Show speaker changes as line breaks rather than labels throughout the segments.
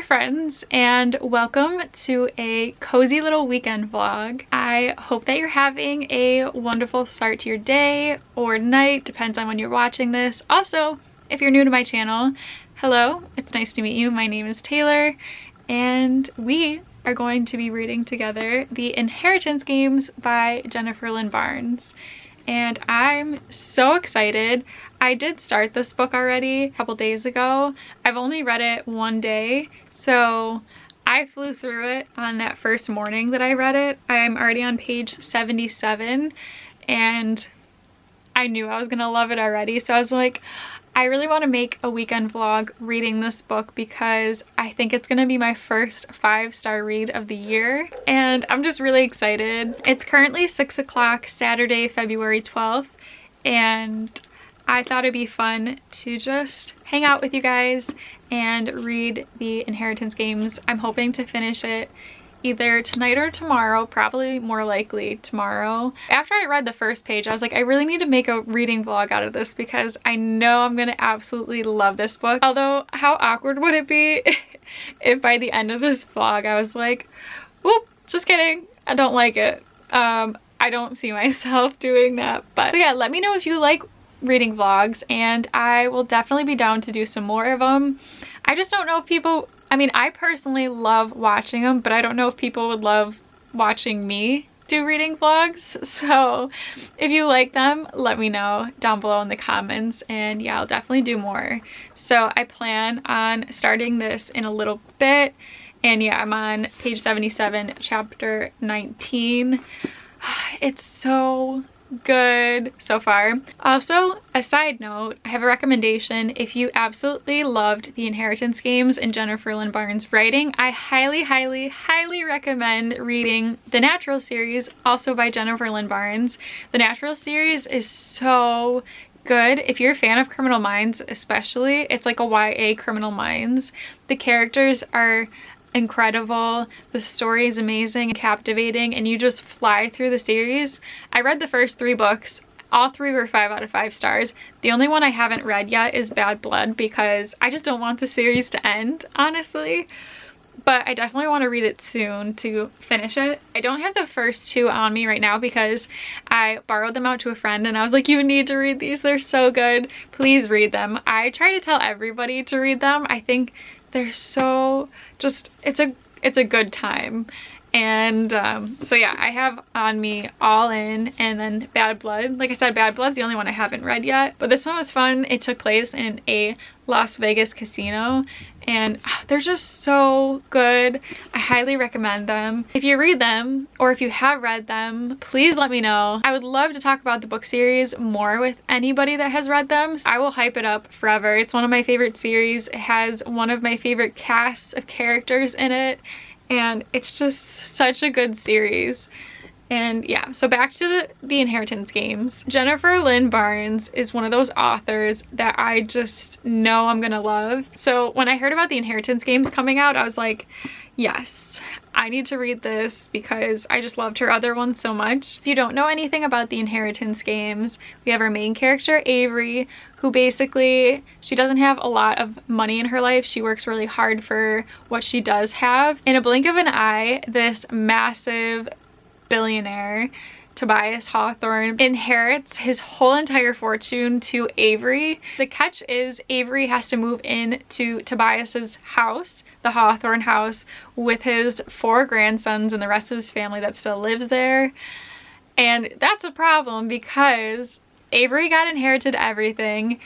Friends, and welcome to a cozy little weekend vlog. I hope that you're having a wonderful start to your day or night, depends on when you're watching this. Also, if you're new to my channel, hello, it's nice to meet you. My name is Taylor, and we are going to be reading together The Inheritance Games by Jennifer Lynn Barnes. And I'm so excited. I did start this book already a couple days ago. I've only read it one day, so I flew through it on that first morning that I read it. I'm already on page 77, and I knew I was gonna love it already, so I was like, I really want to make a weekend vlog reading this book because I think it's going to be my first 5-star read of the year, and I'm just really excited. It's currently 6 o'clock Saturday, February 12th, and I thought it'd be fun to just hang out with you guys and read The Inheritance Games. I'm hoping to finish it either tonight or tomorrow, probably more likely tomorrow. After I read the first page, I was like, I really need to make a reading vlog out of this because I know I'm gonna absolutely love this book. Although, how awkward would it be if by the end of this vlog I was like, whoop, just kidding, I don't like it. I don't see myself doing that. But so yeah, let me know if you like reading vlogs, and I will definitely be down to do some more of them. I just don't know if people, I mean, I personally love watching them, but I don't know if people would love watching me do reading vlogs. So if you like them, let me know down below in the comments, and yeah, I'll definitely do more. So I plan on starting this in a little bit, and yeah, I'm on page 77, chapter 19. It's so good so far. Also, a side note, I have a recommendation. If you absolutely loved The Inheritance Games and Jennifer Lynn Barnes' writing, I highly recommend reading the Natural series, also by Jennifer Lynn Barnes. The Natural series is so good. If you're a fan of Criminal Minds especially, it's like a YA Criminal Minds. The characters are incredible, the story is amazing and captivating, and you just fly through the series. I read the first 3 books. All 3 were 5 out of 5 stars. The only one I haven't read yet is Bad Blood because I just don't want the series to end, honestly. But I definitely want to read it soon to finish it. I don't have the first 2 on me right now because I borrowed them out to a friend and I was like, you need to read these, they're so good, please read them. I try to tell everybody to read them. I think they're so just, it's a good time. And so yeah, I have on me All In and then Bad Blood. Like I said, Bad Blood's the only one I haven't read yet, but this one was fun. It took place in a Las Vegas casino, and they're just so good. I highly recommend them. If you read them, or if you have read them, please let me know. I would love to talk about the book series more with anybody that has read them. I will hype it up forever. It's one of my favorite series. It has one of my favorite casts of characters in it, and it's just such a good series. And yeah, so back to the Inheritance Games. Jennifer Lynn Barnes is one of those authors that I just know I'm gonna love. So when I heard about the Inheritance Games coming out, I was like, yes, I need to read this because I just loved her other ones so much. If you don't know anything about the Inheritance Games, we have our main character, Avery, who basically, she doesn't have a lot of money in her life. She works really hard for what she does have. In a blink of an eye, this massive billionaire, Tobias Hawthorne, inherits his whole entire fortune to Avery. The catch is Avery has to move in to Tobias's house, the Hawthorne house, with his 4 grandsons and the rest of his family that still lives there. And that's a problem because Avery got inherited everything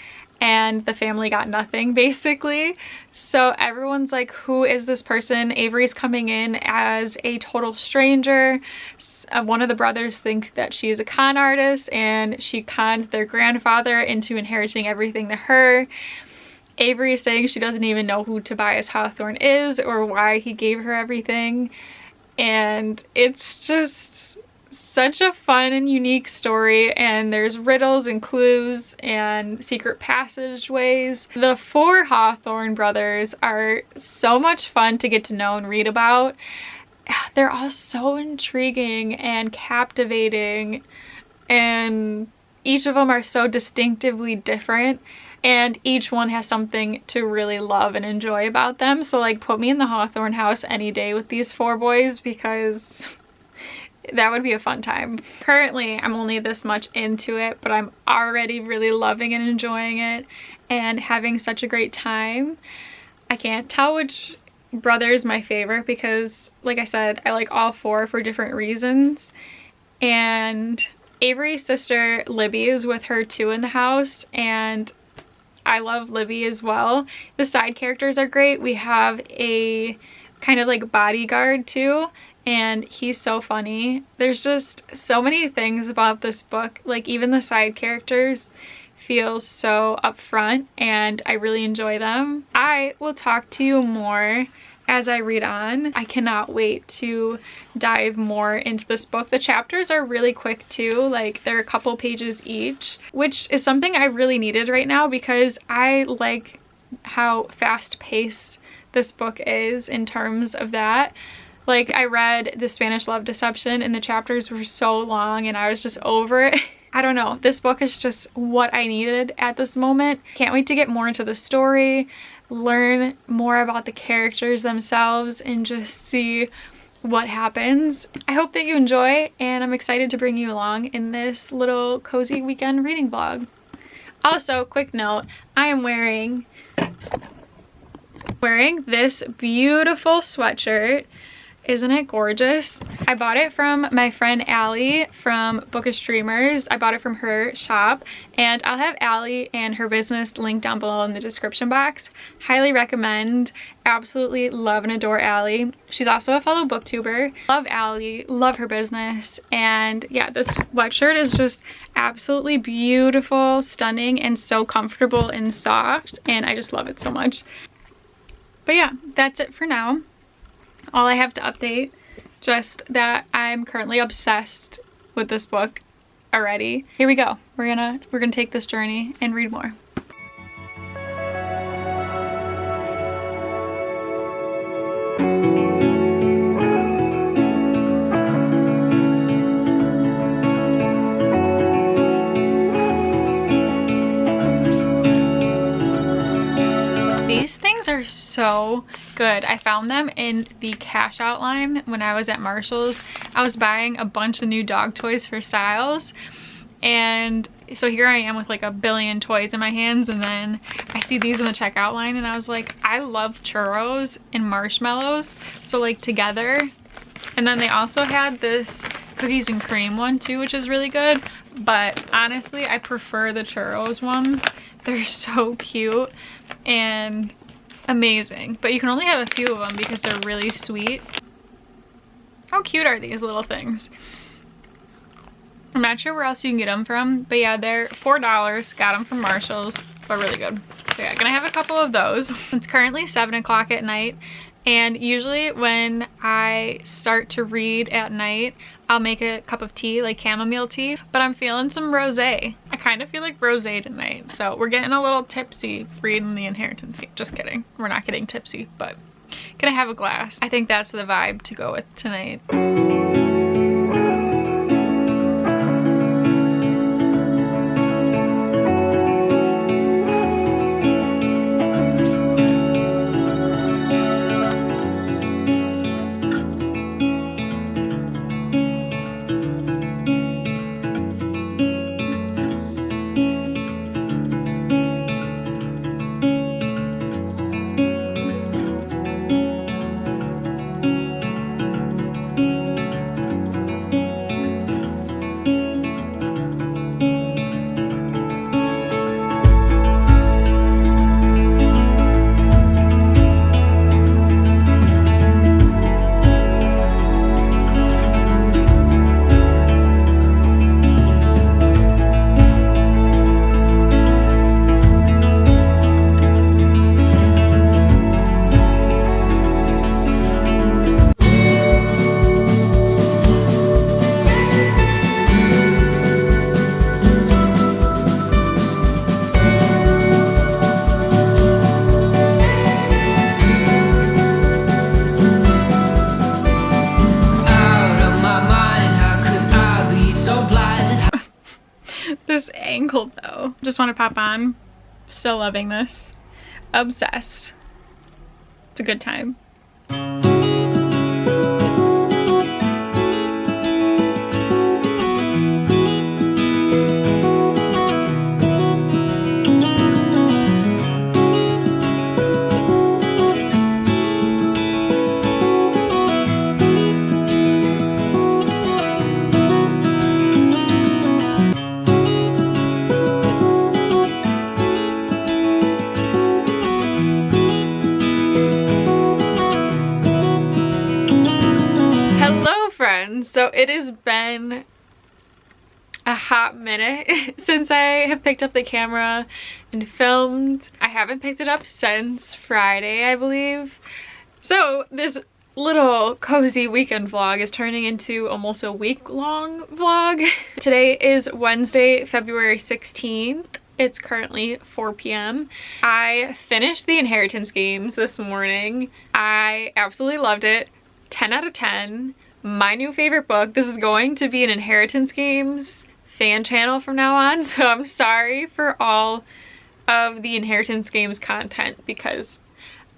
and the family got nothing, basically. So everyone's like, who is this person? Avery's coming in as a total stranger. one of the brothers thinks that she is a con artist and she conned their grandfather into inheriting everything to her. Avery is saying she doesn't even know who Tobias Hawthorne is or why he gave her everything. And it's just such a fun and unique story, and there's riddles and clues and secret passageways. The 4 Hawthorne brothers are so much fun to get to know and read about. They're all so intriguing and captivating, and each of them are so distinctively different, and each one has something to really love and enjoy about them. So like, put me in the Hawthorne house any day with these 4 boys, because that would be a fun time. Currently, I'm only this much into it, but I'm already really loving and enjoying it and having such a great time. I can't tell which brother is my favorite because, like I said, I like all 4 for different reasons. And Avery's sister Libby is with her too in the house, and I love Libby as well. The side characters are great. We have a kind of like bodyguard too, and he's so funny. There's just so many things about this book. Like, even the side characters feel so upfront, and I really enjoy them. I will talk to you more as I read on. I cannot wait to dive more into this book. The chapters are really quick too, like they're a couple pages each, which is something I really needed right now because I like how fast-paced this book is in terms of that. Like, I read The Spanish Love Deception and the chapters were so long and I was just over it. I don't know, this book is just what I needed at this moment. Can't wait to get more into the story, learn more about the characters themselves, and just see what happens. I hope that you enjoy, and I'm excited to bring you along in this little cozy weekend reading vlog. Also, quick note, I am wearing this beautiful sweatshirt. Isn't it gorgeous? I bought it from my friend Allie from Bookish Dreamers. I bought it from her shop, and I'll have Allie and her business linked down below in the description box. Highly recommend. Absolutely love and adore Allie. She's also a fellow booktuber. Love Allie, love her business, and yeah, this sweatshirt is just absolutely beautiful, stunning, and so comfortable and soft, and I just love it so much. But yeah, that's it for now. All I have to update, just that I'm currently obsessed with this book already. Here we go. We're gonna take this journey and read more. These things are so good. I found them in the cash out line when I was at Marshall's. I was buying a bunch of new dog toys for Styles, and so here I am with like a billion toys in my hands, and then I see these in the checkout line and I was like, I love churros and marshmallows, so like together. And then they also had this cookies and cream one too, which is really good, but honestly I prefer the churros ones. They're so cute and amazing, but you can only have a few of them because they're really sweet. How cute are these little things? I'm not sure where else you can get them from, but yeah, they're $4. Got them from Marshall's, but really good. So yeah, gonna have a couple of those. It's currently 7 o'clock at night, and usually when I start to read at night, I'll make a cup of tea, like chamomile tea, but I'm feeling some rosé. I kind of feel like rosé tonight, so we're getting a little tipsy reading The Inheritance. Just kidding, we're not getting tipsy, but gonna have a glass. I think that's the vibe to go with tonight. this angle though. Just want to pop on. Still loving this. Obsessed. It's a good time. So it has been a hot minute since I have picked up the camera and filmed. I haven't picked it up since Friday, I believe. So this little cozy weekend vlog is turning into almost a week-long vlog. Today is Wednesday, February 16th. It's currently 4 p.m. I finished the Inheritance Games this morning. I absolutely loved it. 10 out of 10. My new favorite book. This is going to be an Inheritance Games fan channel from now on, so I'm sorry for all of the Inheritance Games content because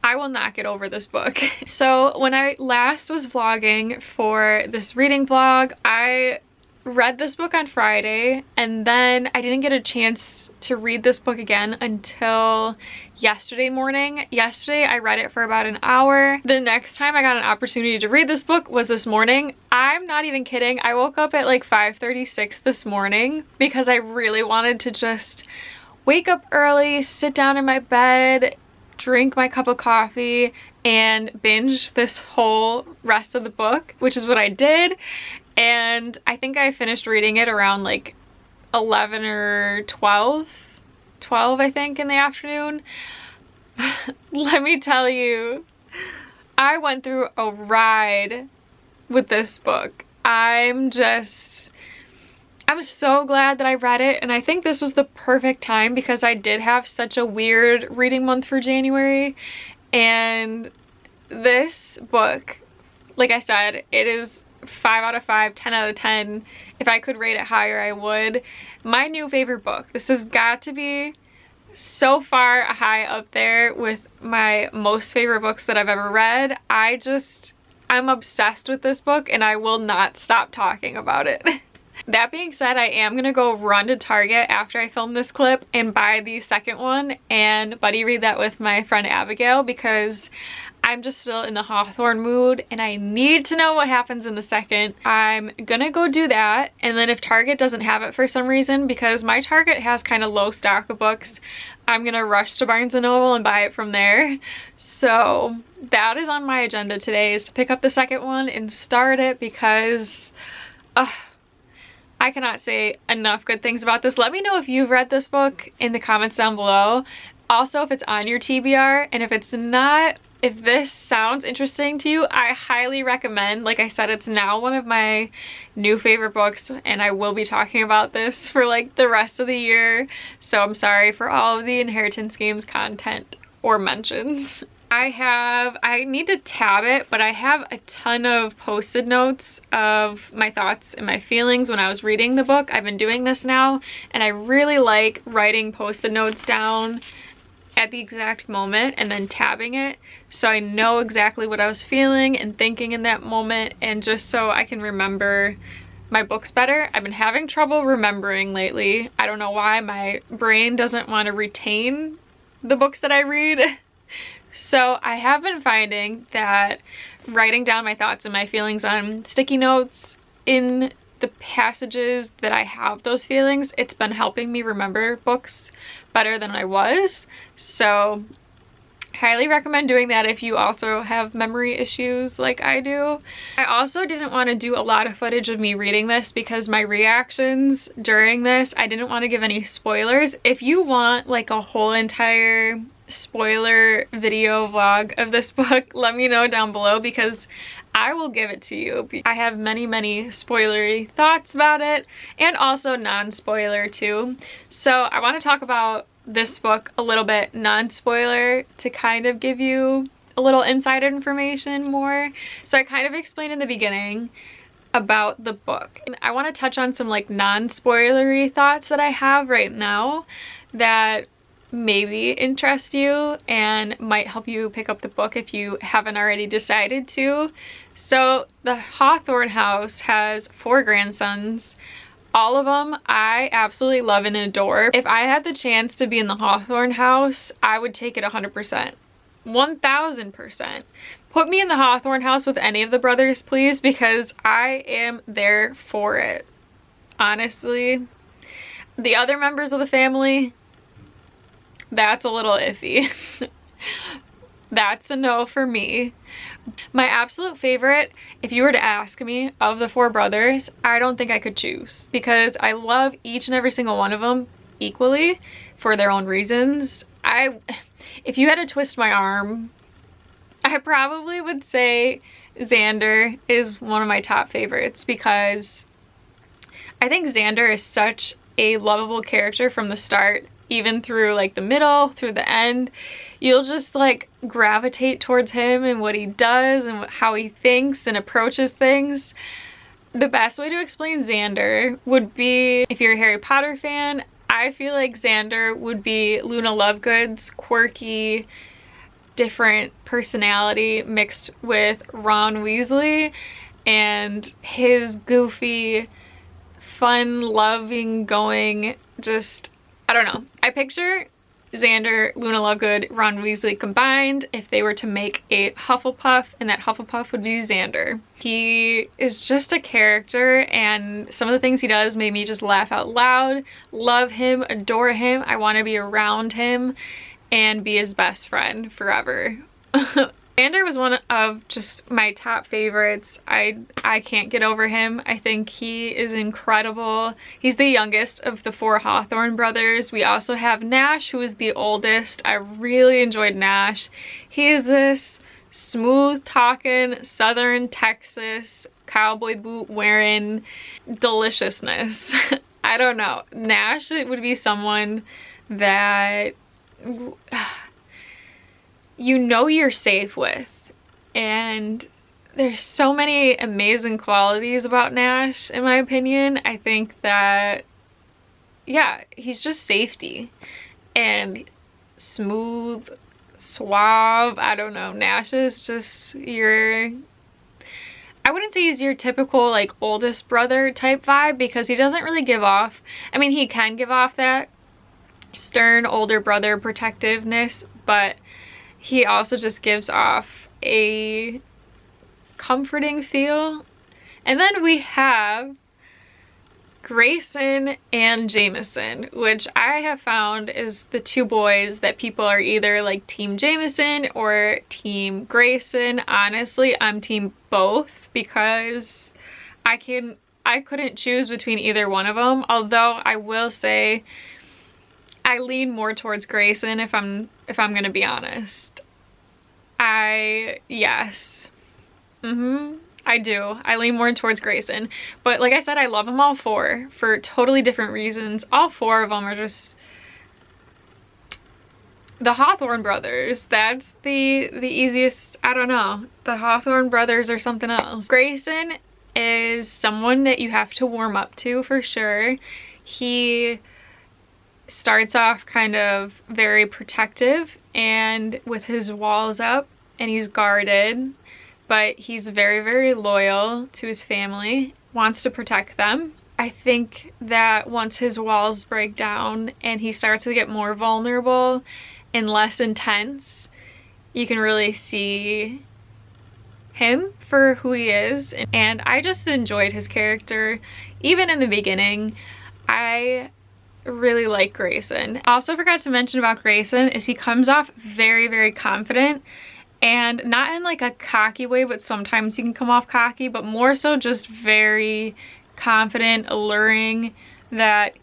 I will not get over this book. So when I last was vlogging for this reading vlog, I read this book on Friday and then I didn't get a chance to read this book again until yesterday morning. Yesterday I read it for about an hour. The next time I got an opportunity to read this book was this morning. I'm not even kidding. I woke up at like 5:36 this morning because I really wanted to just wake up early, sit down in my bed, drink my cup of coffee, and binge this whole rest of the book, which is what I did. And I think I finished reading it around like 11 or 12 I think in the afternoon. Let me tell you, I went through a ride with this book. I'm so glad that I read it, and I think this was the perfect time because I did have such a weird reading month for January, and this book, like I said, it is 5 out of 5, 10 out of 10. If I could rate it higher, I would. My new favorite book. This has got to be so far high up there with my most favorite books that I've ever read. I'm obsessed with this book and I will not stop talking about it. That being said, I am gonna go run to Target after I film this clip and buy the second one and buddy read that with my friend Abigail because I'm just still in the Hawthorne mood and I need to know what happens in the second. I'm gonna go do that, and then if Target doesn't have it for some reason, because my Target has kind of low stock of books, I'm gonna rush to Barnes & Noble and buy it from there. So that is on my agenda today, is to pick up the second one and start it because I cannot say enough good things about this. Let me know if you've read this book in the comments down below. Also, if it's on your TBR, and if it's not, if this sounds interesting to you, I highly recommend. Like I said, it's now one of my new favorite books and I will be talking about this for like the rest of the year. So I'm sorry for all of the Inheritance Games content or mentions. I need to tab it, but I have a ton of post-it notes of my thoughts and my feelings when I was reading the book. I've been doing this now and I really like writing post-it notes down at the exact moment and then tabbing it so I know exactly what I was feeling and thinking in that moment, and just so I can remember my books better. I've been having trouble remembering lately. I don't know why. My brain doesn't want to retain the books that I read. So I have been finding that writing down my thoughts and my feelings on sticky notes in the passages that I have those feelings, it's been helping me remember books better than I was. So highly recommend doing that if you also have memory issues like I do. I also didn't want to do a lot of footage of me reading this because my reactions during this, I didn't want to give any spoilers. If you want like a whole entire spoiler video vlog of this book, let me know down below because I will give it to you. I have many spoilery thoughts about it, and also non-spoiler too. So I want to talk about this book a little bit non-spoiler to kind of give you a little insider information more. So I kind of explained in the beginning, about the book. And I want to touch on some like non-spoilery thoughts that I have right now that maybe interest you and might help you pick up the book if you haven't already decided to. So the Hawthorne house has 4 grandsons. All of them I absolutely love and adore. If I had the chance to be in the Hawthorne house, I would take it 100%. 1000%. Put me in the Hawthorne house with any of the brothers, please, because I am there for it. Honestly. The other members of the family, that's a little iffy. That's a no for me. My absolute favorite, if you were to ask me, of the 4 brothers, I don't think I could choose because I love each and every single one of them equally for their own reasons. If you had to twist my arm, I probably would say Xander is one of my top favorites because I think Xander is such a lovable character from the start, even through like the middle, through the end. You'll just like gravitate towards him and what he does and how he thinks and approaches things. The best way to explain Xander would be, if you're a Harry Potter fan, I feel like Xander would be Luna Lovegood's quirky, different personality mixed with Ron Weasley and his goofy, fun, loving, going, just, I don't know. I picture Xander, Luna Lovegood, Ron Weasley combined if they were to make a Hufflepuff, and that Hufflepuff would be Xander. He is just a character, and some of the things he does made me just laugh out loud. Love him, adore him. I want to be around him and be his best friend forever. Xander was one of just my top favorites. I can't get over him. I think he is incredible. He's the youngest of the 4 Hawthorne brothers. We also have Nash, who is the oldest. I really enjoyed Nash. He is this smooth talking Southern Texas cowboy boot wearing deliciousness. I don't know. Nash would be someone that you know you're safe with, and there's so many amazing qualities about Nash in my opinion. I think that, yeah, he's just safety and smooth, suave. I don't know. Nash is just your, I wouldn't say he's your typical like oldest brother type vibe because he doesn't really give off, I mean he can give off that stern older brother protectiveness, but he also just gives off a comforting feel. And then we have Grayson and Jameson, which I have found is the 2 boys that people are either like team Jameson or team Grayson. Honestly, I'm team both because I couldn't choose between either one of them, although I will say I lean more towards Grayson if I'm gonna be honest. Yes. I do. I lean more towards Grayson. But like I said, I love them all 4 for totally different reasons. All 4 of them are just the Hawthorne brothers. That's the easiest, I don't know. The Hawthorne brothers are something else. Grayson is someone that you have to warm up to for sure. He starts off kind of very protective and with his walls up, and he's guarded, but he's very, very loyal to his family, wants to protect them. I think that once his walls break down and he starts to get more vulnerable and less intense, you can really see him for who he is. And I just enjoyed his character. Even in the beginning, I really like Grayson. Also forgot to mention about Grayson is he comes off very, very confident, and not in like a cocky way, but sometimes he can come off cocky, but more so just very confident, alluring, that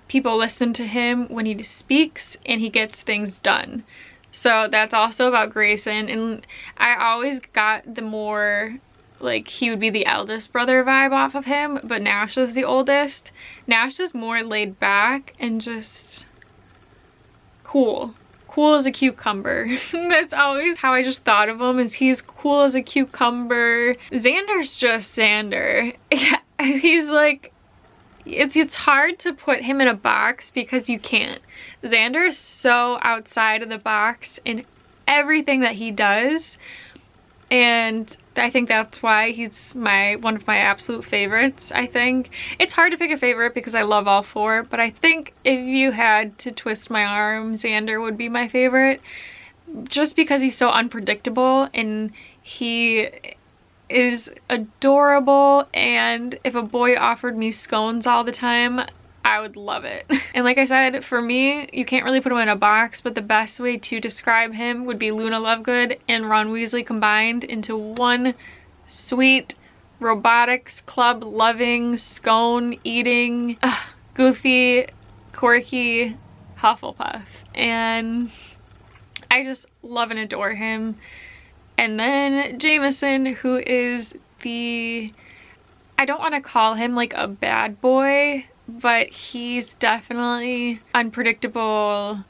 people listen to him when he speaks and he gets things done. So that's also about Grayson, and I always got the more like he would be the eldest brother vibe off of him, but Nash is the oldest. Nash is more laid back and just cool cool as a cucumber. That's always how I just thought of him, is he's cool as a cucumber. Xander's just Xander. He's like, it's hard to put him in a box because you can't. Xander is so outside of the box in everything that he does, and I think that's why he's one of my absolute favorites. I think it's hard to pick a favorite because I love all four, but I think if you had to twist my arm, Xander would be my favorite, just because he's so unpredictable and he is adorable, and if a boy offered me scones all the time, I would love it. And like I said, for me, you can't really put him in a box, but the best way to describe him would be Luna Lovegood and Ron Weasley combined into one sweet, robotics club loving, scone eating, goofy, quirky Hufflepuff. And I just love and adore him. And then Jameson, who is I don't want to call him like a bad boy, but he's definitely unpredictable,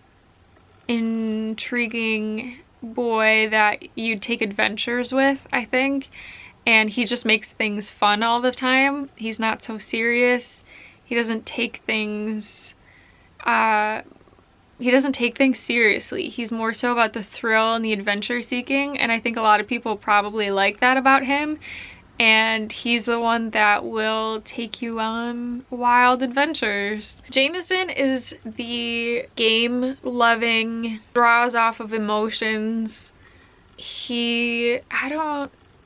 intriguing boy that you'd take adventures with, I think. And he just makes things fun all the time. He's not so serious. He doesn't take things seriously. He's more so about the thrill and the adventure seeking, and I think a lot of people probably like that about him. And he's the one that will take you on wild adventures. Jameson is the game-loving, draws off of emotions. Jameson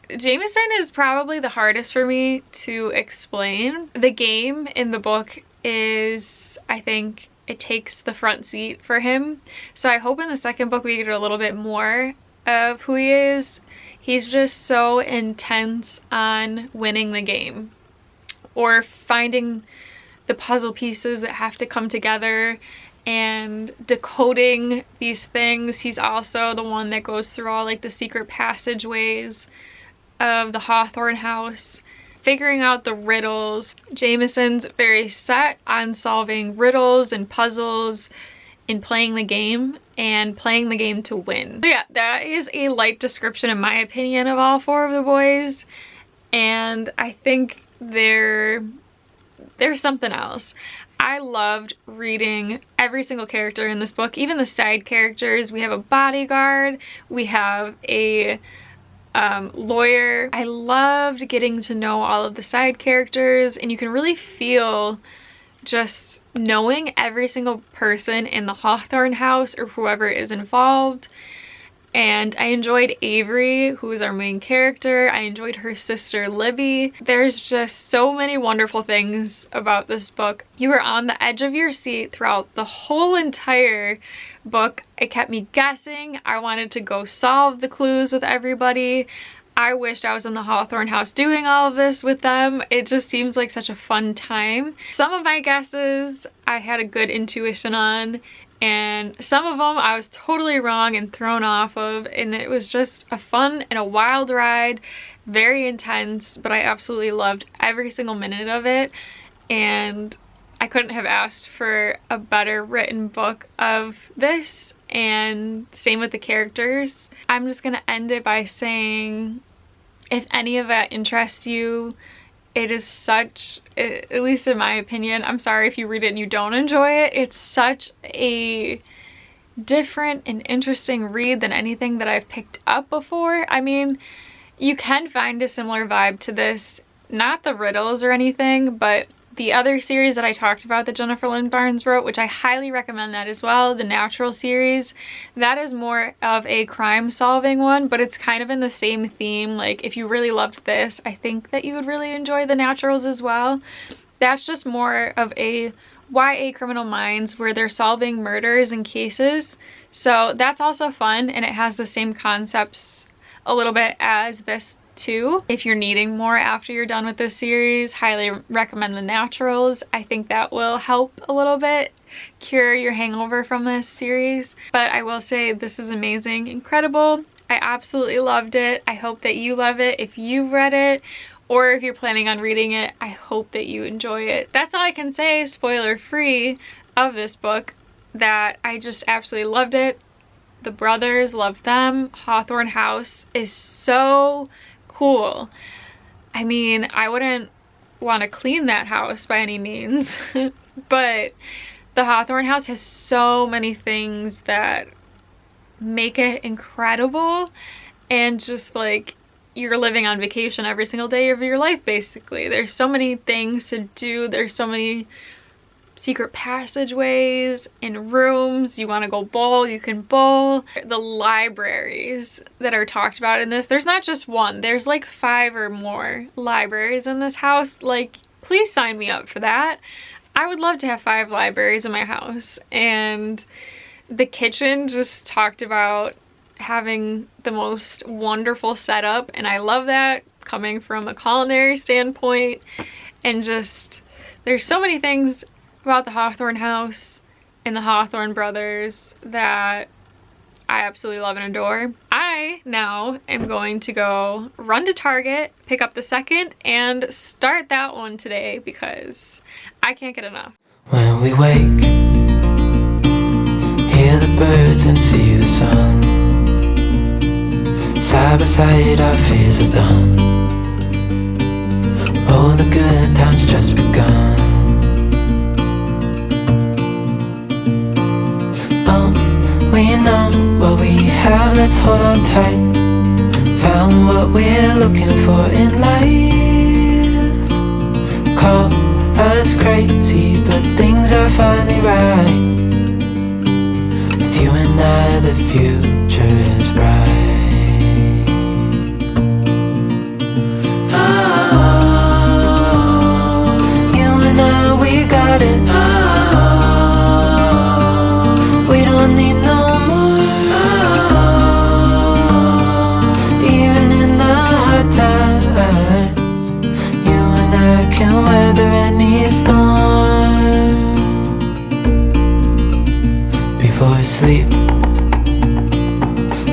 is probably the hardest for me to explain. The game in the book is, I think, it takes the front seat for him. So I hope in the second book we get a little bit more of who he is. He's just so intense on winning the game or finding the puzzle pieces that have to come together and decoding these things. He's also the one that goes through all like the secret passageways of the Hawthorne house, figuring out the riddles. Jameson's very set on solving riddles and puzzles in playing the game, and playing the game to win. So yeah, that is a light description in my opinion of all four of the boys, and I think they're something else. I loved reading every single character in this book, even the side characters. We have a bodyguard, we have a lawyer. I loved getting to know all of the side characters, and you can really feel just knowing every single person in the Hawthorne house or whoever is involved. And I enjoyed Avery, who is our main character. I enjoyed her sister Libby. There's just so many wonderful things about this book. You were on the edge of your seat throughout the whole entire book. It kept me guessing. I wanted to go solve the clues with everybody. I wished I was in the Hawthorne house doing all of this with them. It just seems like such a fun time. Some of my guesses I had a good intuition on, and some of them I was totally wrong and thrown off of, and it was just a fun and a wild ride, very intense, but I absolutely loved every single minute of it, and I couldn't have asked for a better written book of this, and same with the characters. I'm just gonna end it by saying, if any of that interests you, it is such, at least in my opinion, I'm sorry if you read it and you don't enjoy it, it's such a different and interesting read than anything that I've picked up before. I mean, you can find a similar vibe to this, not the riddles or anything, but the other series that I talked about that Jennifer Lynn Barnes wrote, which I highly recommend that as well, the Natural series, that is more of a crime solving one, but it's kind of in the same theme. Like, if you really loved this, I think that you would really enjoy the Naturals as well. That's just more of a YA Criminal Minds where they're solving murders and cases. So that's also fun, and it has the same concepts a little bit as this too. If you're needing more after you're done with this series, highly recommend the Naturals. I think that will help a little bit cure your hangover from this series. But I will say this is amazing, incredible. I absolutely loved it. I hope that you love it if you've read it, or if you're planning on reading it, I hope that you enjoy it. That's all I can say, spoiler free, of this book, that I just absolutely loved it. the brothers, love them. Hawthorne House is so cool. I mean, I wouldn't want to clean that house by any means, but the Hawthorne House has so many things that make it incredible, and just like you're living on vacation every single day of your life basically. There's so many things to do. There's so many secret passageways and rooms. You want to go bowl, you can bowl. The libraries that are talked about in this, there's not just one, there's like 5 or more libraries in this house. Like, please sign me up for that. I would love to have 5 libraries in my house. And the kitchen just talked about having the most wonderful setup, and I love that coming from a culinary standpoint. And just, there's so many things about the Hawthorne House and the Hawthorne brothers that I absolutely love and adore. I now am going to go run to Target, pick up the second, and start that one today because I can't get enough.
When we wake, hear the birds and see the sun. Side by side our fears are done. Oh, the good times just begun. We know what we have, let's hold on tight. Found what we're looking for in life. Call us crazy, but things are finally right. With you and I, the future is bright. Oh, you and I, we got it. We don't need no more. Even in the hard times, you and I can weather any storm. Before I sleep,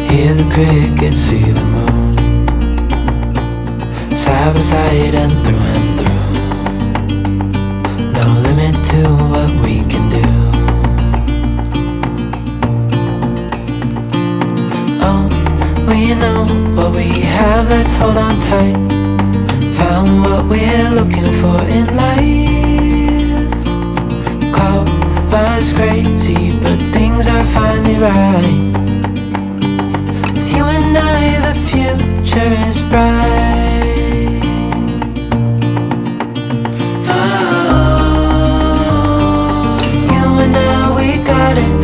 hear the crickets, see the moon. Side by side and through. No limit to what we can do. We know what we have, let's hold on tight. Found what we're looking for in life. Call us crazy, but things are finally right. With you and I, the future is bright. Oh, you and I, we got it.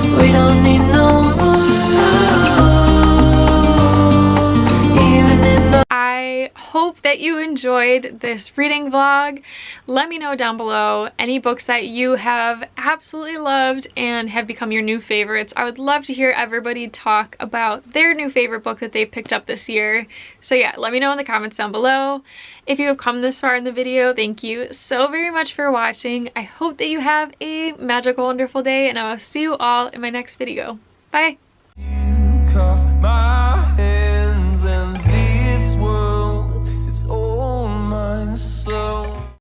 Oh, we don't need no.
Hope that you enjoyed this reading vlog. Let me know down below any books that you have absolutely loved and have become your new favorites. I would love to hear everybody talk about their new favorite book that they've picked up this year. So yeah, let me know in the comments down below. If you have come this far in the video, thank you so very much for watching. I hope that you have a magical, wonderful day, and I will see you all in my next video. Bye!